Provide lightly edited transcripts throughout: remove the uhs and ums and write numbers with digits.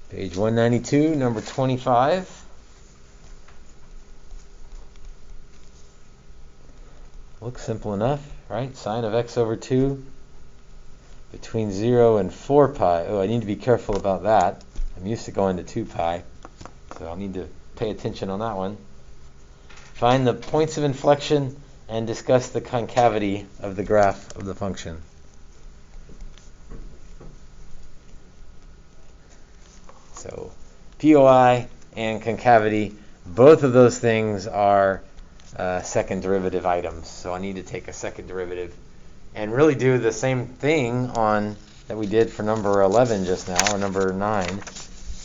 Page 192, number 25. Looks simple enough, right? Sine of x over 2 between 0 and 4 pi. Oh, I need to be careful about that. I'm used to going to 2 pi, so I'll need to pay attention on that one. Find the points of inflection and discuss the concavity of the graph of the function. So, POI and concavity, both of those things are second derivative items. So I need to take a second derivative and really do the same thing on that we did for number 11 just now, or number 9,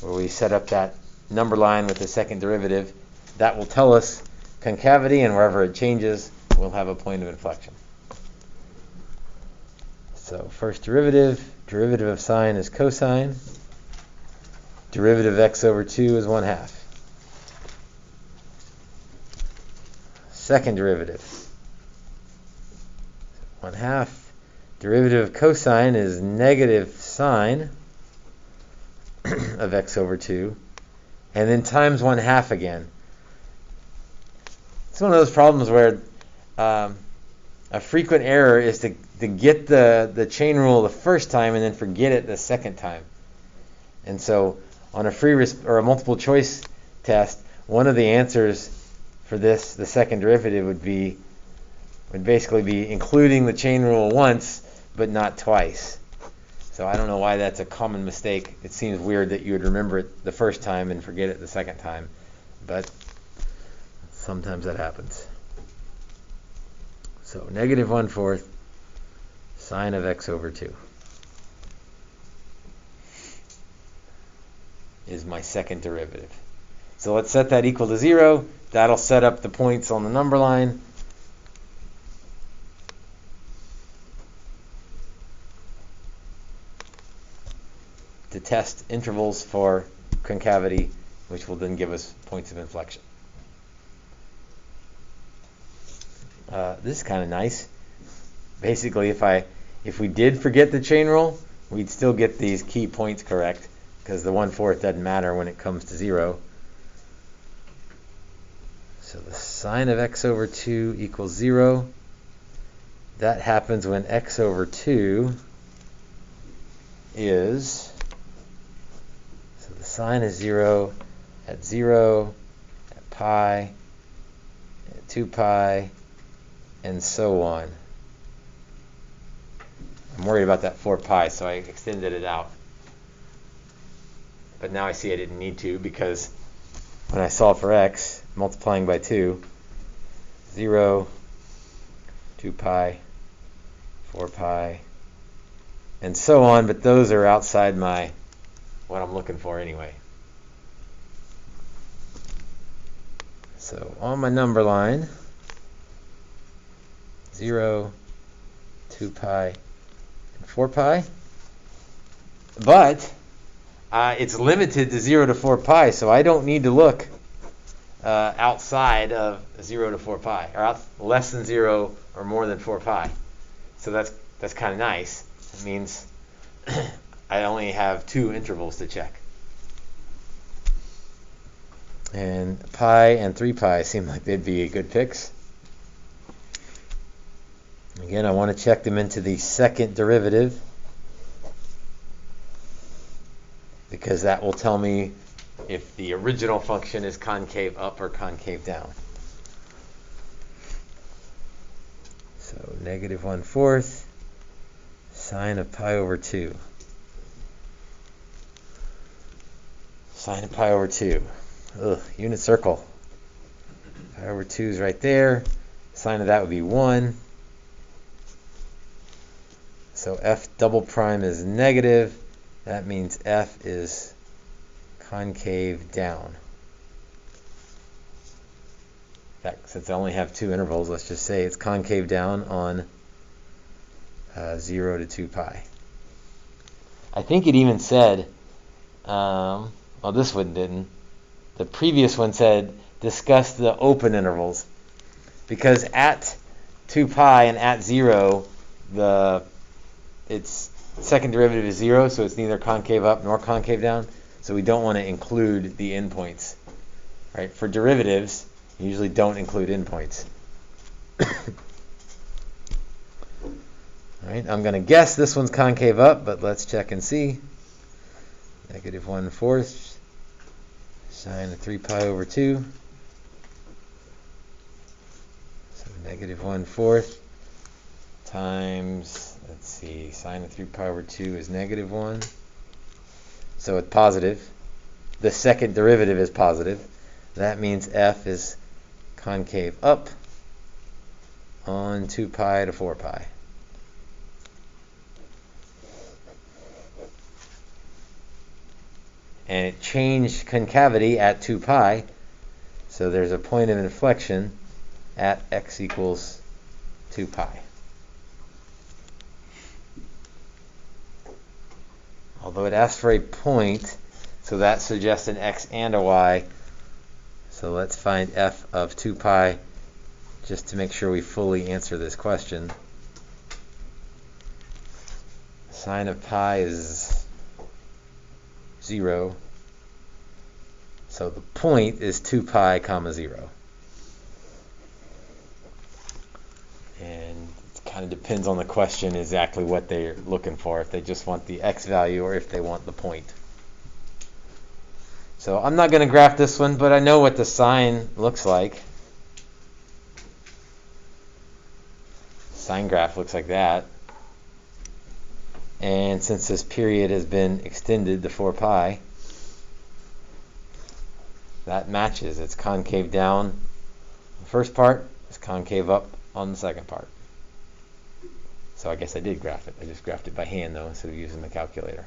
where we set up that number line with the second derivative. That will tell us concavity, and wherever it changes, we'll have a point of inflection. So first derivative of sine is cosine. Derivative of x over 2 is 1/2. Second derivative, 1/2. Derivative of cosine is negative sine of x over 2, and then times 1/2 again. It's one of those problems where a frequent error is to get the chain rule the first time and then forget it the second time. And so on a or a multiple choice test, one of the answers for this, the second derivative, would basically be including the chain rule once but not twice. So I don't know why that's a common mistake. It seems weird that you would remember it the first time and forget it the second time, but sometimes that happens. So negative 1/4 sine of x over 2 is my second derivative. So let's set that equal to 0. That'll set up the points on the number line. To test intervals for concavity, which will then give us points of inflection. This is kind of nice. Basically, if we did forget the chain rule, we'd still get these key points correct, because the 1/4 doesn't matter when it comes to 0. So the sine of x over 2 equals 0. That happens when x over 2 is, so the sine is 0, at pi, at 2 pi, and so on. I'm worried about that 4 pi, so I extended it out. But now I see I didn't need to, because when I solve for x, multiplying by 2, 0, 2 pi, 4 pi, and so on, but those are outside what I'm looking for anyway. So on my number line, 0, 2 pi, and 4 pi, but it's limited to 0 to 4 pi, so I don't need to look outside of 0 to 4 pi, or less than 0 or more than 4 pi. So that's kind of nice. It means I only have 2 intervals to check. And pi and 3 pi seem like they'd be good picks. Again, I want to check them into the second derivative, because that will tell me if the original function is concave up or concave down. So negative 1/4 sine of pi over 2. Sine of pi over 2. Unit circle. Pi over 2 is right there. Sine of that would be 1. So f double prime is negative. That means f is concave down. In fact, since I only have 2 intervals, let's just say it's concave down on 0 to 2 pi. I think it even said, well, this one didn't. The previous one said, discuss the open intervals. Because at 2 pi and at 0, its second derivative is 0, so it's neither concave up nor concave down. So we don't want to include the endpoints. Right? For derivatives, you usually don't include endpoints. All right, I'm going to guess this one's concave up, but let's check and see. Negative 1/4 sine of 3 pi over 2. So negative 1/4 times, let's see, sine of 3 pi over 2 is negative 1. So it's positive. The second derivative is positive. That means f is concave up on 2 pi to 4 pi. And it changed concavity at 2 pi, so there's a point of inflection at x equals 2 pi. Although it asks for a point, so that suggests an x and a y. So let's find f of 2 pi just to make sure we fully answer this question. Sine of pi is 0. So the point is 2 pi comma 0. And it kind of depends on the question exactly what they're looking for, if they just want the x value or if they want the point. So I'm not going to graph this one, but I know what the sine looks like. Sine graph looks like that. And since this period has been extended to 4 pi, that matches. It's concave down on the first part, it's concave up on the second part. So I guess I did graph it. I just graphed it by hand though, instead of using the calculator.